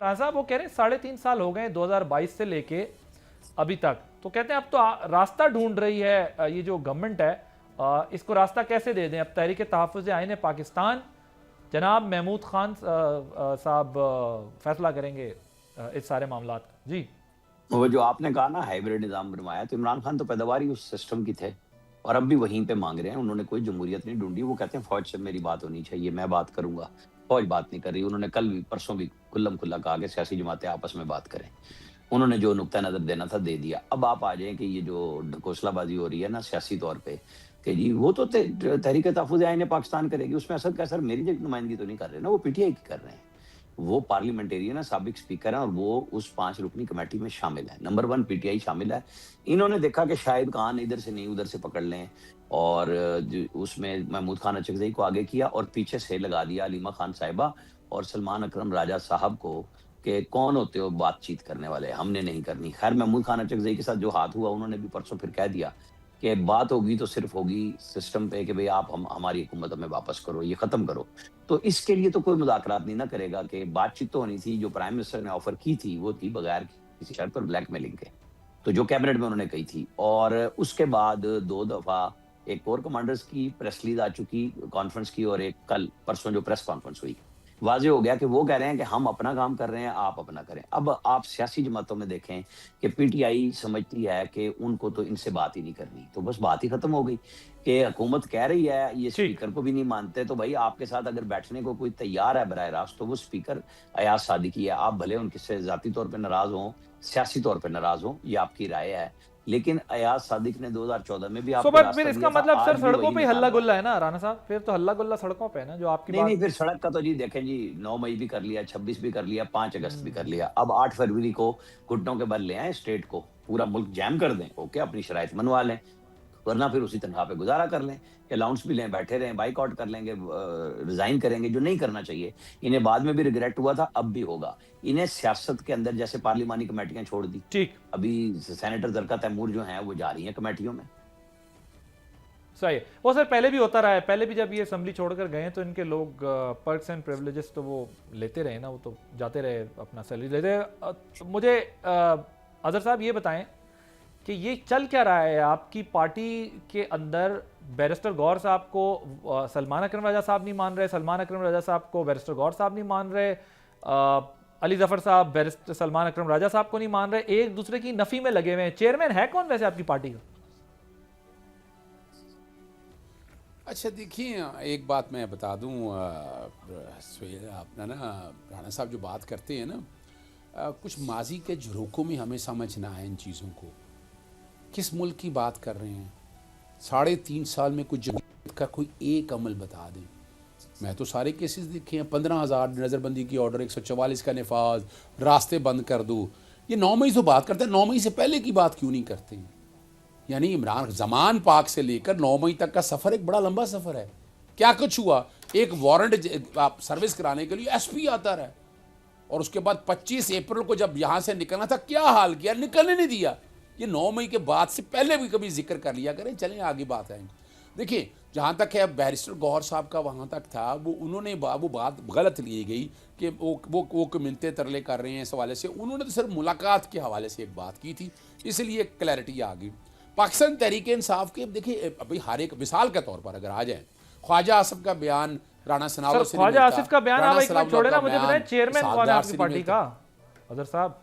राणा साहब वो कह रहे हैं 3.5 साल हो गए 2022 से लेके अभी तक, तो कहते हैं अब तो रास्ता ढूंढ रही है ये जो गवर्नमेंट है, इसको रास्ता कैसे दे दें। अब तहरीक तहफ़्फ़ुज़ आईन पाकिस्तान जनाब महमूद खान साहब फैसला करेंगे इस सारे मामला का। जी, वो जो आपने कहा ना हाइब्रिड निज़ाम बनवाया, तो इमरान खान तो पैदावार ही उस सिस्टम की थे और अब भी वहीं पे मांग रहे हैं। उन्होंने कोई जमहूरियत नहीं ढूंढी। वो कहते हैं फौज से मेरी बात होनी चाहिए, मैं बात करूंगा। फौज बात नहीं कर रही। उन्होंने कल भी परसों भी खुल्लम खुल्ला कहा कि सियासी जमातें आपस में बात करें। उन्होंने जो नुक्ता नजर देना था दे दिया। अब आप आ जाएं कि ये जो ढकोसलाबाजी हो रही है ना सियासी तौर पे, कि जी वो तो तहरीक तहफ़्फ़ुज़ आईन पाकिस्तान करेगी, उसमें असद कैसर मेरी नुमाइंदगी तो नहीं कर रहे ना, वो पीटीआई की कर रहे हैं। वो पार्लियामेंटेरियन है, साबिक स्पीकर है और वो उस 5 रुकनी कमेटी में शामिल है। नंबर 1 पीटीआई शामिल है। इन्होंने देखा कि शाहिद खान इधर से नहीं उधर से पकड़ लें और उसमें महमूद खान अचकज़ई को आगे किया और पीछे से लगा दिया अलीमा खान साहिबा और सलमान अकरम राजा साहब को कि कौन होते हो बातचीत करने वाले, हमने नहीं करनी। खैर महमूद खान अचकज़ई के साथ जो हाथ हुआ, उन्होंने भी परसों फिर कह दिया कि बात होगी तो सिर्फ होगी सिस्टम पे कि भाई आप हमारी हुकूमत हमें वापस करो, ये खत्म करो। तो इसके लिए तो कोई मुज़ाकरात नहीं ना करेगा कि बातचीत तो होनी थी। जो प्राइम मिनिस्टर ने ऑफर की थी वो थी बगैर किसी शर्त पर ब्लैकमेलिंग के, तो जो कैबिनेट में उन्होंने कही थी। और उसके बाद 2 दफा एक कोर कमांडर्स की प्रेस रिलीज आ चुकी कॉन्फ्रेंस की और एक कल परसों जो प्रेस कॉन्फ्रेंस हुई, वाज़ेह हो गया कि वो कह रहे हैं कि हम अपना काम कर रहे हैं, आप अपना करें। अब आप सियासी जमातों में देखें कि पीटीआई समझती है कि उनको तो इनसे बात ही नहीं करनी, तो बस बात ही खत्म हो गई कि हुकूमत कह रही है, ये ठीक। स्पीकर को भी नहीं मानते, तो भाई आपके साथ अगर बैठने को कोई तैयार है बराह रास्त, तो वो स्पीकर अयाज सादिकी है। आप भले उनसे ज़ाती तौर पे नाराज़ हों, सियासी तौर पे नाराज़ हों, ये आपकी राय है, लेकिन अयाज सादिक ने 2014 में भी आपको बट फिर रास्ता इसका दिया था, मतलब सर आज भी सड़कों वही पे ही निकाल हल्ला रहा है। गुल्ला है ना राणा साहब, फिर तो हल्ला गुल्ला सड़कों पे है ना, जो आपकी नहीं, बात। नहीं, फिर सड़क का तो जी देखें जी, 9 मई भी कर लिया, 26 भी कर लिया, 5 अगस्त भी कर लिया। अब 8 फरवरी को घुटनों के बल ले आएँ स्टेट को, पूरा मुल्क जैम कर दें, ओके, अपनी शराइत मनवा लें, वरना फिर उसी तनख्वाह पे गुज़ारा कर लें, अलाउंस भी लें, बैठे रहें, बायकॉट कर लेंगे, रिज़ाइन करेंगे, जो नहीं करना चाहिए। इन्हें बाद में भी रिग्रेट हुआ था, अब भी होगा। इन्हें सियासत के अंदर जैसे पार्लिमानी कमेटियाँ छोड़ दी, ठीक, अभी सेनेटर ज़रका तैमूर जो हैं, वो जा रही हैं कमेटियों में। सही है। वो सर पहले भी होता रहा है, पहले भी जब ये असेंबली छोड़कर गए तो इनके लोग पर्क्स एंड प्रिविलेजेस तो वो लेते रहे ना, वो तो जाते रहे अपना सैलरी लेते। मुझे अजहर साहब ये बताएं कि ये चल क्या रहा है आपकी पार्टी के अंदर। बैरिस्टर गौर साहब को सलमान अकरम राजा साहब नहीं मान रहे, सलमान अकरम राजा साहब को बैरिस्टर गौर साहब नहीं मान रहे, अली जफर साहब बैरिस्टर सलमान अकरम राजा साहब को नहीं मान रहे, एक दूसरे की नफी में लगे हुए हैं। चेयरमैन है कौन वैसे आपकी पार्टी का? अच्छा देखिए, एक बात मैं बता दूं, अपना ना राणा साहब जो बात करते हैं ना, कुछ माजी के झरोकों में हमें समझना है इन चीज़ों को। किस मुल्क की बात कर रहे हैं? 3.5 साल में कुछ जमहूरियत का कोई एक अमल बता दें। मैं तो सारे केसेस देखे हैं, 15,000 नज़रबंदी की ऑर्डर, 144 का नफाज, रास्ते बंद कर दो। ये 9 मई से बात करते हैं, 9 मई से पहले की बात क्यों नहीं करते हैं? यानी इमरान जमान पाक से लेकर 9 मई तक का सफ़र एक बड़ा लंबा सफ़र है। क्या कुछ हुआ? एक वारंट आप सर्विस कराने के लिए एसपी आता रहा, और उसके बाद 25 अप्रैल को जब यहाँ से निकलना था, क्या हाल किया, निकलने नहीं दिया। ये 9 मई के बाद से पहले भी कभी जिक्र कर लिया करें। चलें आगे बात आएंगे। देखिए, जहाँ तक है बैरिस्टर गौहर साहब का, वहाँ तक था वो, उन्होंने वो बात गलत ली गई कि वो मिलते तरले कर रहे हैं इस हवाले से। उन्होंने तो सिर्फ मुलाकात के हवाले से एक बात की थी, इसलिए क्लैरिटी आ गई। पाकिस्तान तहरीक इंसाफ के देखिए, अभी हर एक मिसाल के तौर पर अगर आ जाए, ख्वाजा आसिफ का बयान राणा सनावला से, ख्वाजा आसिफ का बयान आप एक मिनट छोड़े ना, मुझे बताएं चेयरमैन कौन है आपकी पार्टी का अजहर साहब?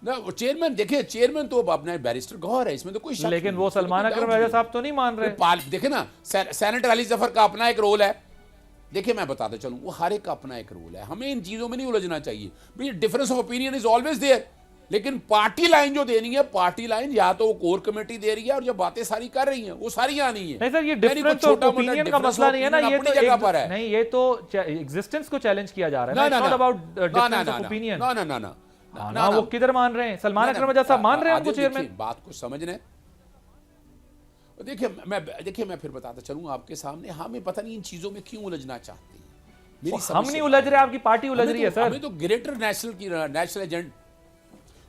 ना चेयरमैन, देखिए चेयरमैन तो अपना बैरिस्टर गौहर है, इसमें तो कोई शक लेकिन नहीं, वो सलमान अकरम राजा साहब तो नहीं मान रहे। देखिए ना, सेनेटर अली जफर का अपना एक रोल है। देखिए मैं बताता चलूं, वो हर एक का अपना एक रोल है, हमें इन चीजों में नहीं उलझना चाहिए। भाई difference of opinion is always there, लेकिन पार्टी लाइन जो देनी है, पार्टी लाइन या तो वो कोर कमेटी दे रही है, और जो बातें सारी कर रही हैं वो सारी आनी है। नहीं सर, ये डिफरेंस ऑफ ओपिनियन का मसला नहीं है ना, ये तो जगह पर है। नहीं, ये तो एग्जिस्टेंस को चैलेंज किया जा रहा है ना, not about difference of opinion. ना ना ना ना ना, वो किधर मान रहे हैं? सलमान अकरम राजा साहब मान रहे हैं उनको चेयरमैन? बात को समझने देखिए मैं फिर बताता चलूं आपके सामने, हमें पता नहीं इन चीजों में क्यों उलझना चाहते हैं। हम नहीं उलझ रहे, आपकी पार्टी उलझ रही है सर। हमें तो ग्रेटर नेशनल एजेंडा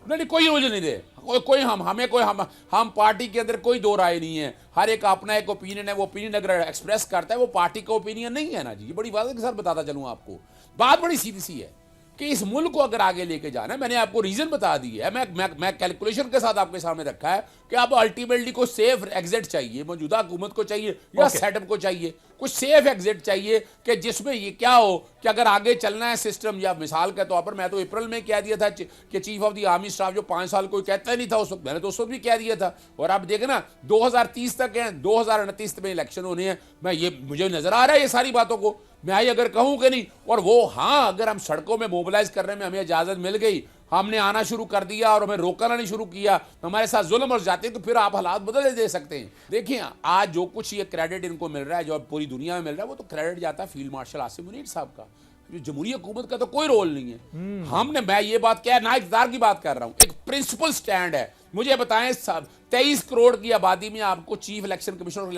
नहीं, कोई उलझ नहीं दे, कोई हम पार्टी के अंदर कोई दो राय नहीं है। हर एक अपना एक ओपिनियन है, वो ओपिनियन अगर एक्सप्रेस करता है वो पार्टी का ओपिनियन नहीं है ना जी। ये बड़ी बात है कि सर बताता चलूं आपको, बात बड़ी सीधी सी है। कि इस मुल्क को अगर आगे लेके जाना है, मैंने आपको रीजन बता दी है, मैं कैलकुलेशन के साथ आपके सामने रखा है कि अब अल्टीमेटली को सेफ एग्जिट चाहिए, मौजूदा हुकूमत को चाहिए या सेटअप को चाहिए, कुछ सेफ एग्जिट चाहिए कि जिसमें ये क्या हो कि अगर आगे चलना है सिस्टम, या मिसाल के तौर पर मैं तो अप्रैल में कह दिया था कि chief of the army staff जो 5 साल कोई कहता ही नहीं था उस वक्त, मैंने तो उस वक्त भी कह दिया था। और आप देखें ना 2030 तक है, 2029 में इलेक्शन होने हैं, मैं ये मुझे नजर आ रहा है ये सारी बातों को, मैं आई अगर कहूं कि नहीं, और वो हाँ अगर हम सड़कों में मोबिलाइज करने में हमें इजाजत मिल गई, हमने आना शुरू कर दिया और हमें रोकना नहीं शुरू किया, तो हमारे साथ जुल्म और जाते तो फिर आप हालात बदल दे सकते हैं। देखिए आज जो कुछ ये क्रेडिट इनको मिल रहा है, जो पूरी दुनिया में मिल रहा है, वो तो क्रेडिट जाता है फील्ड मार्शल आसिम मुनीर साहब का, जो जमहूरी हुकूमत का तो कोई रोल नहीं है। हमने, मैं ये बात क्या ना इक़्तिदार की बात कर रहा हूं, एक प्रिंसिपल स्टैंड है। मुझे बताएं 23 करोड़ की आबादी में आपको chief election commissioner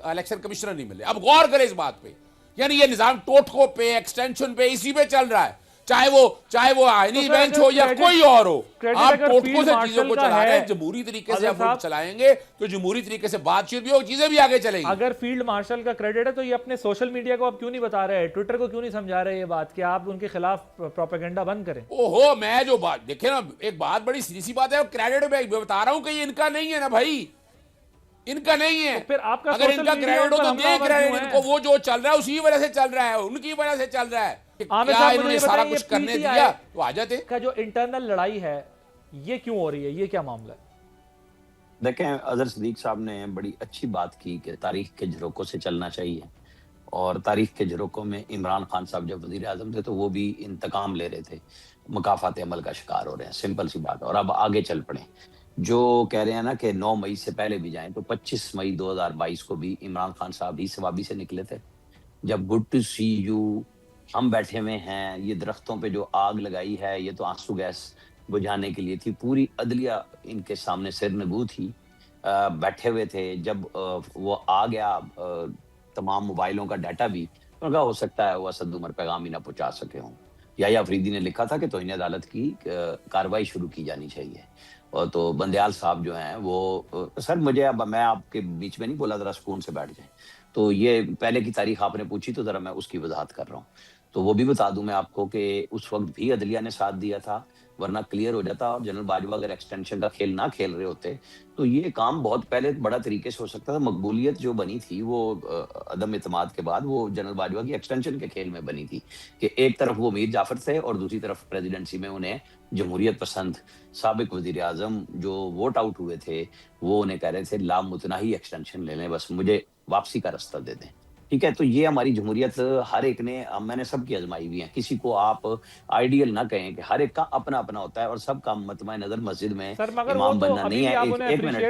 election commissioner नहीं मिले। अब गौर करें इस बात पे, यानी ये निजाम टोटको पे, एक्सटेंशन पे, इसी पे चल रहा है, चाहे वो आईनी बेंच हो या कोई और हो। आप टोटको से चीजों को चला रहे हैं, जमहूरी तरीके से आप चलाएंगे तो जमहूरी तरीके से बातचीत भी हो, चीजें भी आगे चलेंगी। अगर फील्ड मार्शल का क्रेडिट है तो ये अपने सोशल मीडिया को आप क्यों नहीं बता रहे, ट्विटर को क्यों नहीं समझा रहे ये बात कि आप उनके खिलाफ प्रोपेगेंडा बंद करें? ओहो, मैं जो बात देखे ना, एक बात बड़ी सीधी सी बात है, क्रेडिट मैं बता रहा हूं कि ये इनका नहीं है ना भाई, इन्होंने नहीं है। तो फिर आपका अगर इनका क्रेडिट हो तो देख रहे हैं इनको, वो जो चल रहा है उसी वजह से चल रहा है, उनकी वजह से चल रहा है। क्या इन्होंने सारा कुछ करने दिया तो आ जाते। का जो इंटरनल लड़ाई है ये क्यों हो रही है, ये क्या मामला है? देखें, अजहर सिद्दीक साहब ने बड़ी अच्छी बात की कि तारीख के झरोकों से चलना चाहिए, और तारीख के झरोकों में इमरान खान साहब जब वजीर आजम थे तो वो भी इंतकाम ले रहे थे, मुकाफात अमल का शिकार हो रहे हैं, सिंपल सी बात। और अब आगे चल पड़े, जो कह रहे हैं ना कि 9 मई से पहले भी जाएं, तो 25 मई 2022 को भी इमरान खान साहब ही सवाबी से निकले थे, जब गुड टू सी यू हम बैठे हुए हैं, ये दरख्तों पे जो आग लगाई है ये तो आंसू गैस बुझाने के लिए थी, पूरी अदलिया इनके सामने सिरनगू थी, बैठे हुए थे। जब वो आ गया तमाम मोबाइलों का डाटा भी, तो हो सकता है वो असद उमर पैगाम ही ना पहुंचा सके हों। याया अफरीदी ने लिखा था कि तौहीन अदालत की कार्रवाई शुरू की जानी चाहिए। और तो बंदयाल साहब जो हैं वो सर, मुझे अब मैं आपके बीच में नहीं बोला, जरा सुकून से बैठ जाए। तो ये पहले की तारीख आपने पूछी तो जरा मैं उसकी वजाहत कर रहा हूँ। तो वो भी बता दूं मैं आपको कि उस वक्त भी अदलिया ने साथ दिया था, वरना क्लियर हो जाता। और जनरल बाजवा अगर एक्सटेंशन का खेल ना खेल रहे होते तो ये काम बहुत पहले बड़ा तरीके से हो सकता था। मकबूलियत जो बनी थी वो अदम इतमाद के बाद वो जनरल बाजवा की एक्सटेंशन के खेल में बनी थी कि एक तरफ वो मीर जाफर थे और दूसरी तरफ प्रेसिडेंसी में उन्हें जमहूरियत पसंद साबिक वजीर आजम जो वोट आउट हुए थे वो उन्हें कह रहे थे लामुतनाही एक्सटेंशन ले लें, बस मुझे वापसी का रास्ता दे दें। ठीक है, तो ये हमारी जमहूरियत हर एक ने, मैंने सबकी आजमाई हुई है, किसी को आप आइडियल ना कहें कि हर एक का अपना अपना होता है और सबका मतमा नजर मस्जिद में इमाम बनना नहीं है। एक मिनट,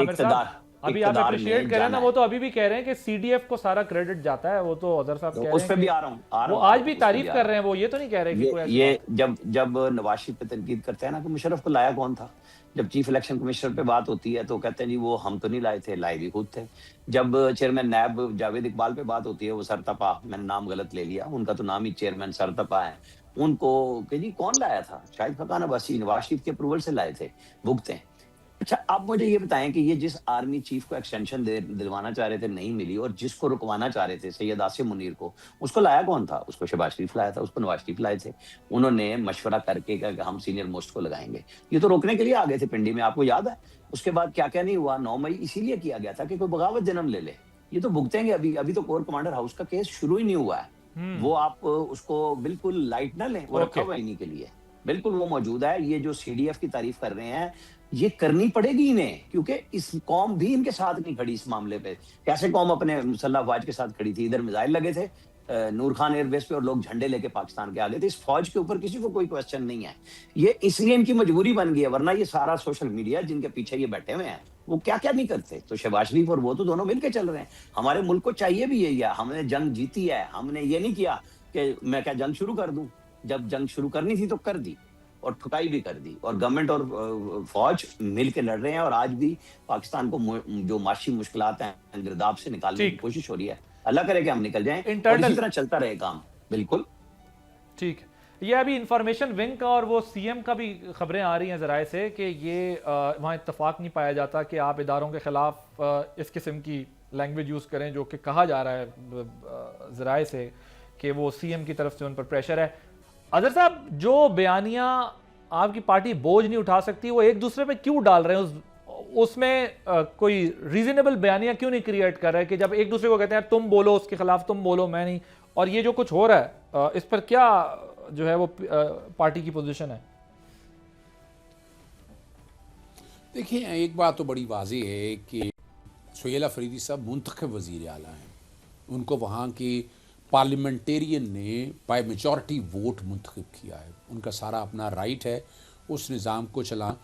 इक़्तिदार अभी आप अप्रिशिएट करें ना, वो तो अभी भी कह रहे हैं कि सीडीएफ को सारा क्रेडिट जाता है, वो तो अदर साहब कह रहे हैं, उस पे भी आ रहा हूं, वो आज भी तारीफ कर रहे हैं, वो ये तो नहीं कह रहे कि कोई ये जब नवाज शरीफ पे तनकीद करते हैं ना कि मुशर्रफ को लाया कौन था, जब चीफ इलेक्शन कमिश्नर पे बात होती है तो कहते हैं जी वो हम तो नहीं लाए थे, लाए भी खुद थे। जब चेयरमैन नैब जावेद इकबाल पे बात होती है, वो सरतपा, मैंने नाम गलत ले लिया, उनका तो नाम ही चेयरमैन सरतपा है, उनको कि जी कौन लाया था, शाहिद खकान अब्बासी नवाज शरीफ के अप्रूवल से लाए थे, भुगते हैं। अच्छा, आप मुझे ये बताएं कि ये जिस आर्मी चीफ को एक्सटेंशन दिलवाना चाह रहे थे नहीं मिली, और जिसको रुकवाना चाह रहे थे सैयद आसिम मुनीर को, उसको लाया कौन था? उसको शहबाज शरीफ लाया था, उसको नवाज शरीफ लाए थे। उन्होंने मशवरा करके कहा कि हम सीनियर मोस्ट को लगाएंगे, ये तो रोकने के लिए आ गए थे पिंडी में, आपको याद है? उसके बाद क्या क्या नहीं हुआ, 9 मई इसीलिए किया गया था कि कोई बगावत जन्म ले ले, ये तो भुगतेंगे। अभी तो कोर कमांडर हाउस का केस शुरू ही नहीं हुआ है, वो आप उसको बिल्कुल लाइट ना लें, वो रखा हुआ इन्हीं के लिए, बिल्कुल वो मौजूद है। ये जो सीडीएफ की तारीफ कर रहे हैं ये करनी पड़ेगी इन्हें, क्योंकि इस कौम भी इनके साथ नहीं खड़ी इस मामले पे। कैसे कौम अपने मुसल्लह अफवाज के साथ खड़ी थी, इधर मिसाइल लगे थे नूर खान एयरबेस पे और लोग झंडे लेके पाकिस्तान के आ गए थे, इस फौज के ऊपर किसी को कोई क्वेश्चन नहीं है। ये इसलिए इनकी मजबूरी बन गई है, वरना ये सारा सोशल मीडिया जिनके पीछे ये बैठे हुए हैं वो क्या क्या नहीं करते। तो शहबाज शरीफ और वो तो दोनों मिलकर चल रहे हैं। हमारे मुल्क को चाहिए भी यही है, हमने जंग जीती है, हमने ये नहीं किया कि मैं क्या जंग शुरू कर दूं, जब जंग शुरू करनी थी तो कर दी और ठुकाई भी कर दी, और गवर्नमेंट और फौज मिल के लड़ रहे हैं। और आज भी पाकिस्तान को जो माशी मुश्किलात हैं गिरदाब से निकालने की कोशिश हो रही है, अल्लाह करे कि हम निकल जाएं और इसी तरह चलता रहे काम। बिल्कुल ठीक। ये अभी इंफॉर्मेशन विंग का और वो सीएम का भी खबरें आ रही हैं ज़राए से कि ये वहाँ इत्तेफाक नहीं पाया जाता कि आप इदारों के खिलाफ इस किस्म की लैंग्वेज यूज़ करें, जो कि कहा जा रहा है ज़राए से कि वो सीएम की तरफ से उन पर प्रेशर है। अजहर साहब, जो बयानियां आपकी पार्टी बोझ नहीं उठा सकती, वो एक दूसरे पे क्यों डाल रहे हैं? उसमें कोई रीजनेबल बयानियां क्यों नहीं क्रिएट कर रहे हैं कि जब एक दूसरे को कहते हैं तुम बोलो उसके खिलाफ, तुम बोलो मैं नहीं, और ये जो कुछ हो रहा है इस पर क्या जो है वो पार्टी की पोजीशन है? देखिए, एक बात तो बड़ी वाज़ेह है कि सुहेल अफरीदी साहब मुंतखब वज़ीर आला हैं। उनको वहाँ के पार्लियामेंटेरियन ने बाय मेजॉरिटी वोट मुंतखब किया है। उनका सारा अपना राइट है उस निज़ाम को चलाना,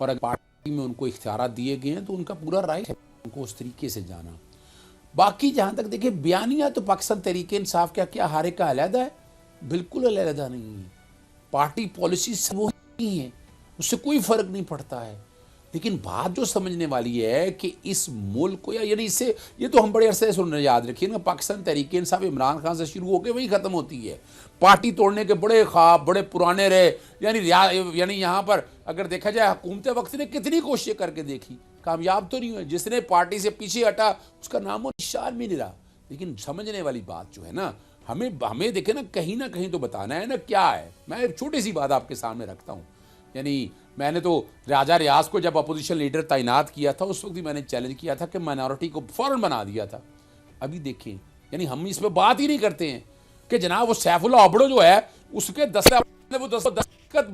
और अगर पार्टी में उनको इख्तियारात दिए गए हैं तो उनका पूरा राइट है उनको उस तरीके से जाना। बाकी जहाँ तक देखिए बयानियाँ, तो पाकिस्तान तहरीक इंसाफ क्या हर एक का अलहदा है? बिल्कुल अलहदा नहीं है। पार्टी पॉलिसी से वो ही है, उससे कोई फ़र्क नहीं पड़ता है। लेकिन बात जो समझने वाली है कि इस मुल्क को, यानी इससे, ये तो हम बड़े अरसे से सुन रहे हैं, याद रखिए ना, पाकिस्तान तहरीक इंसाफ इमरान खान से शुरू होकर वही ख़त्म होती है। पार्टी तोड़ने के बड़े ख्वाब बड़े पुराने रहे, यानी यहाँ पर अगर देखा जाए हुकूमत वक्त ने कितनी कोशिशें करके देखी, कामयाब तो नहीं हुए। जिसने पार्टी से पीछे हटा उसका नामो निशान भी नहीं रहा। लेकिन समझने वाली बात जो है ना, हमें देखे ना कहीं तो बताना है ना क्या है। मैं एक छोटी सी बात आपके सामने रखता हूँ। यानी मैंने तो राजा रियाज को जब अपोजिशन लीडर तैनात किया था, उस वक्त भी मैंने चैलेंज किया था कि माइनॉरिटी को फ़ौरन बना दिया था। अभी देखिए, यानी हम इस पर बात ही नहीं करते हैं कि जनाब वो सैफुल्लाह अबड़ो जो है उसके दस्तखत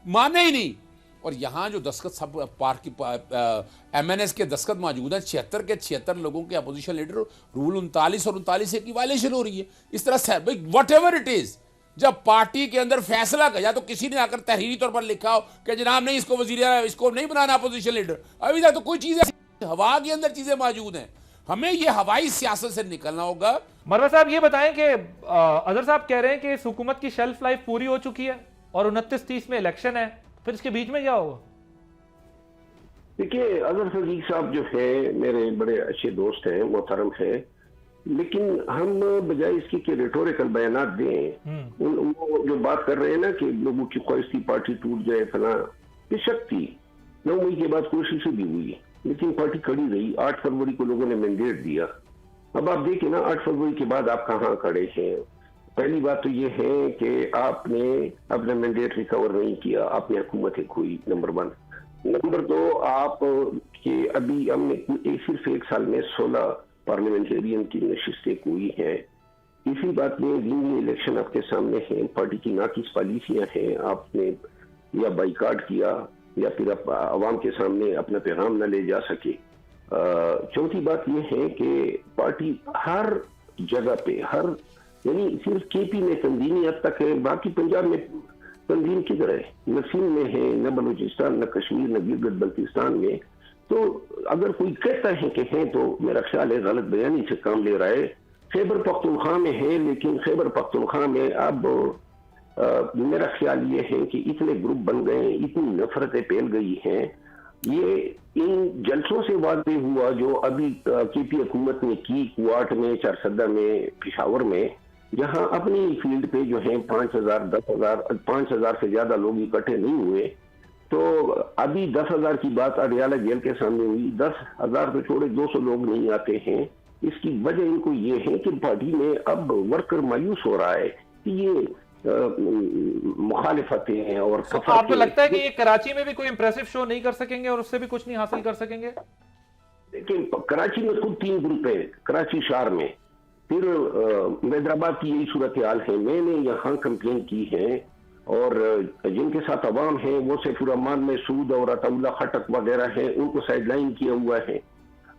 माने ही नहीं। और यहाँ जो दस्तखत सब पार्क की MNS के दस्तखत मौजूद हैं, 76 के 76 लोगों के अपोजिशन लीडर, रूल 39 और 39 की वायलेशन हो रही है। इस तरह से वट एवर इट इज़, जब पार्टी के अंदर फैसला किया तो किसी ने आकर तहरीरी तौर पर लिखा हो कि जनाब नहीं, इसको वजीर, इसको नहीं बनाना अपोजिशन लीडर, अभी तक तो कोई चीज़ें हवा के अंदर चीज़ें मौजूद हैं। हमें ये हवाई सियासत से निकलना होगा। मरवा साहब, ये बताएं कि अजहर साहब कह रहे हैं कि इस हुकूमत की शेल्फ लाइफ पूरी हो चुकी है और 29-30 में इलेक्शन है, फिर इसके बीच में क्या होगा? देखिए, अजहर सदीक साहब जो है मेरे बड़े अच्छे दोस्त हैं, मोहतरम है, लेकिन हम बजाय इसकी कि रेटोरिकल बयानात दें, वो जो बात कर रहे हैं ना कि लोगों की ख्वाहिश थी पार्टी टूट जाए फला, बेशक थी। 9 मई के बाद कोशिशें भी हुई, लेकिन पार्टी खड़ी रही। 8 फरवरी को लोगों ने मैंडेट दिया। अब आप देखिए ना, 8 फरवरी के बाद आप कहाँ खड़े हैं? पहली बात तो ये है कि आपने अपना मैंडेट रिकवर नहीं किया, आपने हुकूमत खोई, नंबर 1। नंबर 2, आप के अभी हमने सिर्फ 1 साल में 16 पार्लियामेंटेरियन की नशिस्तें हुई हैं। इसी बात में रीजनल इलेक्शन आपके सामने है, पार्टी की नाकिस पॉलिसियां हैं, आपने या बाइकाट किया या फिर आप आवाम के सामने अपना पैगाम न ले जा सके। चौथी बात यह है कि पार्टी हर जगह पे, यानी सिर्फ KP में तंजीमी हद तक है, बाकी पंजाब में तंजीम किधर है? न सिंध में है, न बलूचिस्तान, न कश्मीर, न गिलगित बल्तिस्तान में। तो अगर कोई कहता है कि है तो मेरा ख्याल है गलत बयानी से काम ले रहा है। खैबर पख्तूनख्वा में है, लेकिन खैबर पख्तूनख्वा में अब मेरा ख्याल ये है कि इतने ग्रुप बन गए, इतनी नफरतें फैल गई हैं। ये इन जलसों से वादे हुआ जो अभी KP हुकूमत ने की, क्वाट में, चारसदा में, पेशावर में, जहां अपनी फील्ड पे जो है 5,000, 10,000, 5,000 से ज्यादा लोग इकट्ठे नहीं हुए। तो अभी 10,000 की बात अडियाला जेल के सामने हुई, 10,000 तो छोड़े 200 लोग नहीं आते हैं। इसकी वजह इनको ये है कि पार्टी में अब वर्कर मायूस हो रहा है कि ये मुखालिफतें हैं। और आपको लगता है कि ये कराची में भी कोई इंप्रेसिव शो नहीं कर सकेंगे और उससे भी कुछ नहीं हासिल कर सकेंगे? देखिए, कराची में खुद 3 ग्रुप है, कराची शहर में, फिर हैदराबाद की यही सूरत हाल है। मैंने यहाँ कंप्लेन की है और जिनके साथ अवाम है वो सैफुर्रहमान में सूद और अतउल्ला खटक वगैरह है, उनको साइडलाइन किया हुआ है,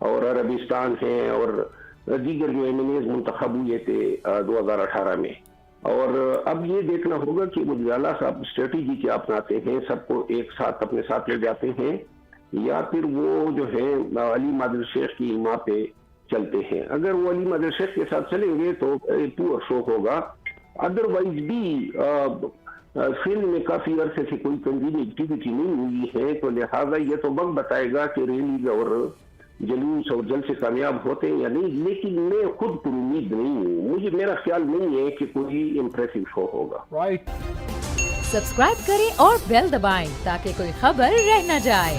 और अरबिस्तान है और दीगर जो MNAs मुंतखब हुए थे 2018 में। और अब ये देखना होगा कि वज़ीर आला साहब स्ट्रेटेजी क्या अपनाते हैं, सबको एक साथ अपने साथ ले जाते हैं या फिर वो जो है अली मादर शेख की इमा पे चलते हैं। अगर वो अली मादर शेख के साथ चलेंगे तो पुअर शो होगा। अदरवाइज भी फिल्म में काफी अरसे से कोई तंजीमी एक्टिविटी नहीं हुई है, तो लिहाजा ये तो वक्त बताएगा कि रैली और जलूस और जलसे कामयाब होते हैं या नहीं। लेकिन मैं खुद पर उम्मीद नहीं हूँ, मेरा ख्याल नहीं है कि कोई इम्प्रेसिव शो होगा। राइट। सब्सक्राइब करें और बेल दबाएं ताकि कोई खबर रह न जाए।